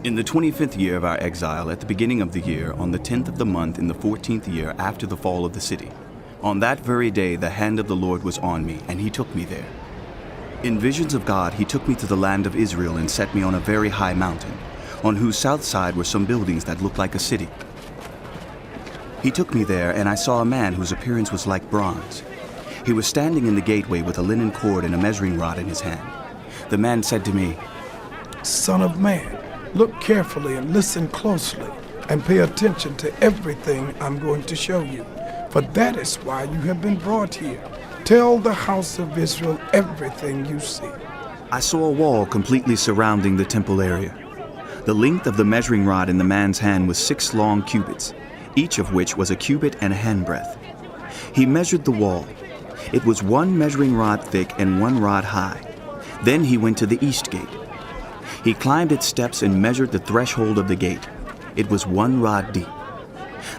In the 25th year of our exile, at the beginning of the year, on the 10th of the month in the 14th year after the fall of the city, on that very day the hand of the Lord was on me, and he took me there. In visions of God, he took me to the land of Israel and set me on a very high mountain, on whose south side were some buildings that looked like a city. He took me there, and I saw a man whose appearance was like bronze. He was standing in the gateway with a linen cord and a measuring rod in his hand. The man said to me, "Son of man, look carefully and listen closely, and pay attention to everything I'm going to show you, for that is why you have been brought here. Tell the house of Israel everything you see." I saw a wall completely surrounding the temple area. The length of the measuring rod in the man's hand was 6 long cubits, each of which was a cubit and a handbreadth. He measured the wall. It was 1 measuring rod thick and 1 rod high. Then he went to the east gate. He climbed its steps and measured the threshold of the gate. It was 1 rod deep.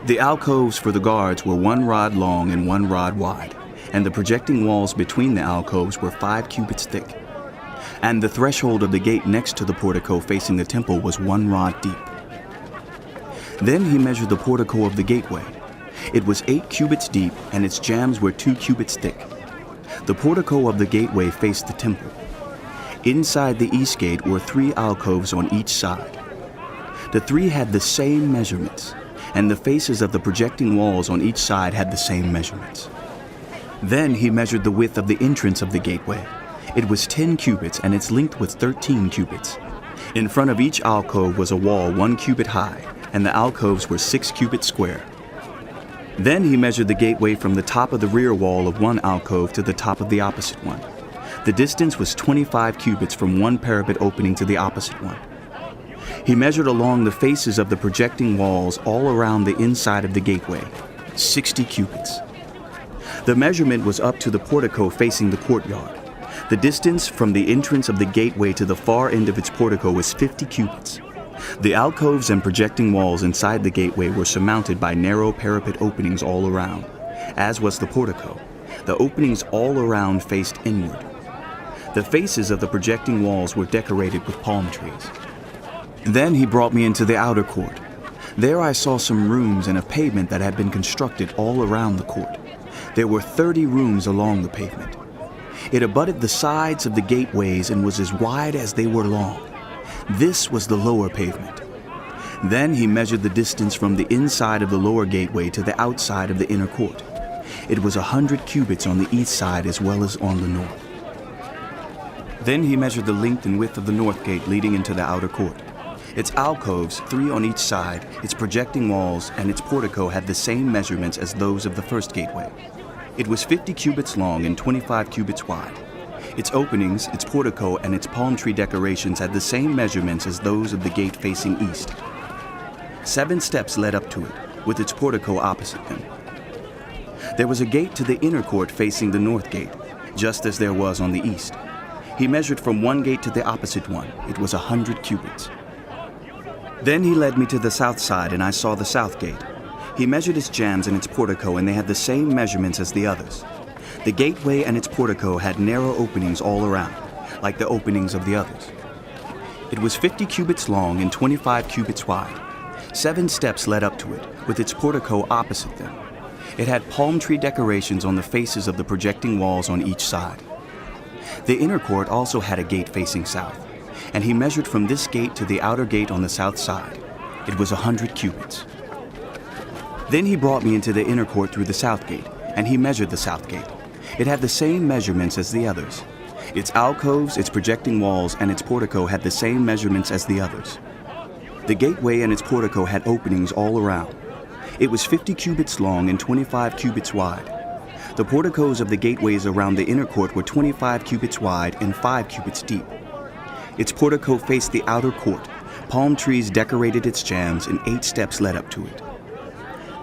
The alcoves for the guards were 1 rod long and 1 rod wide, and the projecting walls between the alcoves were 5 cubits thick. And the threshold of the gate next to the portico facing the temple was 1 rod deep. Then he measured the portico of the gateway. It was 8 cubits deep, and its jambs were 2 cubits thick. The portico of the gateway faced the temple. Inside the east gate were 3 alcoves on each side. The 3 had the same measurements, and the faces of the projecting walls on each side had the same measurements. Then he measured the width of the entrance of the gateway. It was 10 cubits, and its length was 13 cubits. In front of each alcove was a wall 1 cubit high, and the alcoves were 6 cubits square. Then he measured the gateway from the top of the rear wall of one alcove to the top of the opposite one. The distance was 25 cubits from one parapet opening to the opposite one. He measured along the faces of the projecting walls all around the inside of the gateway, 60 cubits. The measurement was up to the portico facing the courtyard. The distance from the entrance of the gateway to the far end of its portico was 50 cubits. The alcoves and projecting walls inside the gateway were surmounted by narrow parapet openings all around, as was the portico. The openings all around faced inward. The faces of the projecting walls were decorated with palm trees. Then he brought me into the outer court. There I saw some rooms and a pavement that had been constructed all around the court. There were 30 rooms along the pavement. It abutted the sides of the gateways and was as wide as they were long. This was the lower pavement. Then he measured the distance from the inside of the lower gateway to the outside of the inner court. It was 100 cubits on the east side as well as on the north. Then he measured the length and width of the north gate leading into the outer court. Its alcoves, 3 on each side, its projecting walls, and its portico had the same measurements as those of the first gateway. It was 50 cubits long and 25 cubits wide. Its openings, its portico, and its palm tree decorations had the same measurements as those of the gate facing east. 7 steps led up to it, with its portico opposite them. There was a gate to the inner court facing the north gate, just as there was on the east. He measured from one gate to the opposite one. It was 100 cubits. Then he led me to the south side, and I saw the south gate. He measured its jambs and its portico, and they had the same measurements as the others. The gateway and its portico had narrow openings all around, like the openings of the others. It was 50 cubits long and 25 cubits wide. 7 steps led up to it, with its portico opposite them. It had palm tree decorations on the faces of the projecting walls on each side. The inner court also had a gate facing south, and he measured from this gate to the outer gate on the south side. It was 100 cubits. Then he brought me into the inner court through the south gate, and he measured the south gate. It had the same measurements as the others. Its alcoves, its projecting walls, and its portico had the same measurements as the others. The gateway and its portico had openings all around. It was 50 cubits long and 25 cubits wide. The porticos of the gateways around the inner court were 25 cubits wide and 5 cubits deep. Its portico faced the outer court. Palm trees decorated its jambs, and 8 steps led up to it.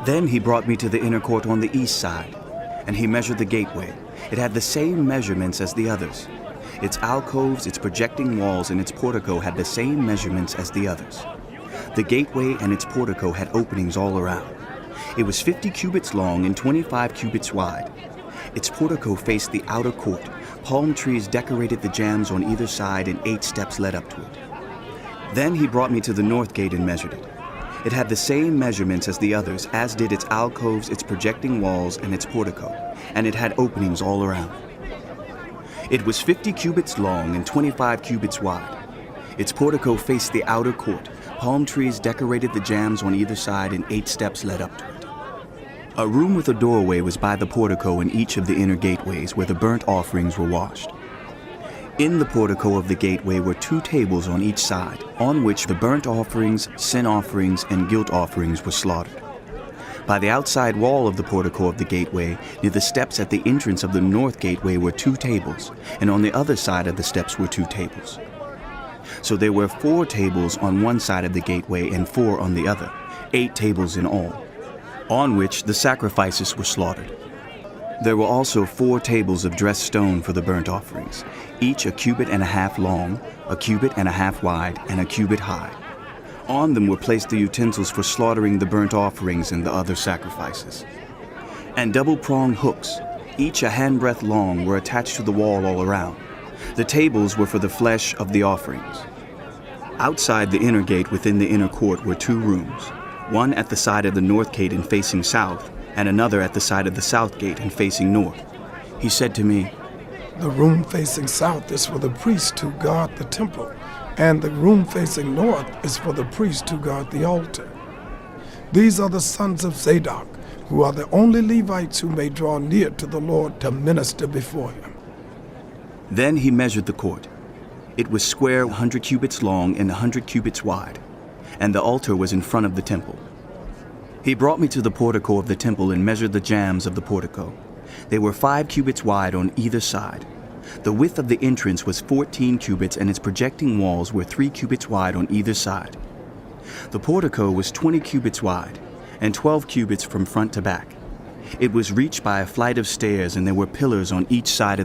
Then he brought me to the inner court on the east side, and he measured the gateway. It had the same measurements as the others. Its alcoves, its projecting walls, and its portico had the same measurements as the others. The gateway and its portico had openings all around. It was 50 cubits long and 25 cubits wide. Its portico faced the outer court. Palm trees decorated the jambs on either side, and 8 steps led up to it. Then he brought me to the north gate and measured it. It had the same measurements as the others, as did its alcoves, its projecting walls, and its portico, and it had openings all around. It was 50 cubits long and 25 cubits wide. Its portico faced the outer court. Palm trees decorated the jambs on either side, and 8 steps led up to it. A room with a doorway was by the portico in each of the inner gateways where the burnt offerings were washed. In the portico of the gateway were 2 tables on each side, on which the burnt offerings, sin offerings, and guilt offerings were slaughtered. By the outside wall of the portico of the gateway, near the steps at the entrance of the north gateway were 2 tables, and on the other side of the steps were 2 tables. So there were 4 tables on one side of the gateway and 4 on the other, 8 tables in all, on which the sacrifices were slaughtered. There were also 4 tables of dressed stone for the burnt offerings, each a cubit and a half long, a cubit and a half wide, and a cubit high. On them were placed the utensils for slaughtering the burnt offerings and the other sacrifices. And double-pronged hooks, each a handbreadth long, were attached to the wall all around. The tables were for the flesh of the offerings. Outside the inner gate within the inner court were 2 rooms, one at the side of the north gate and facing south, and another at the side of the south gate and facing north. He said to me, The room facing south is for the priests who guard the temple, and the room facing north is for the priests who guard the altar. These are the sons of Zadok, who are the only Levites who may draw near to the Lord to minister before him. Then he measured the court. It was square, 100 cubits long and 100 cubits wide, and the altar was in front of the temple. He brought me to the portico of the temple and measured the jambs of the portico. They were 5 cubits wide on either side. The width of the entrance was 14 cubits, and its projecting walls were 3 cubits wide on either side. The portico was 20 cubits wide, and 12 cubits from front to back. It was reached by a flight of stairs, and there were pillars on each side of the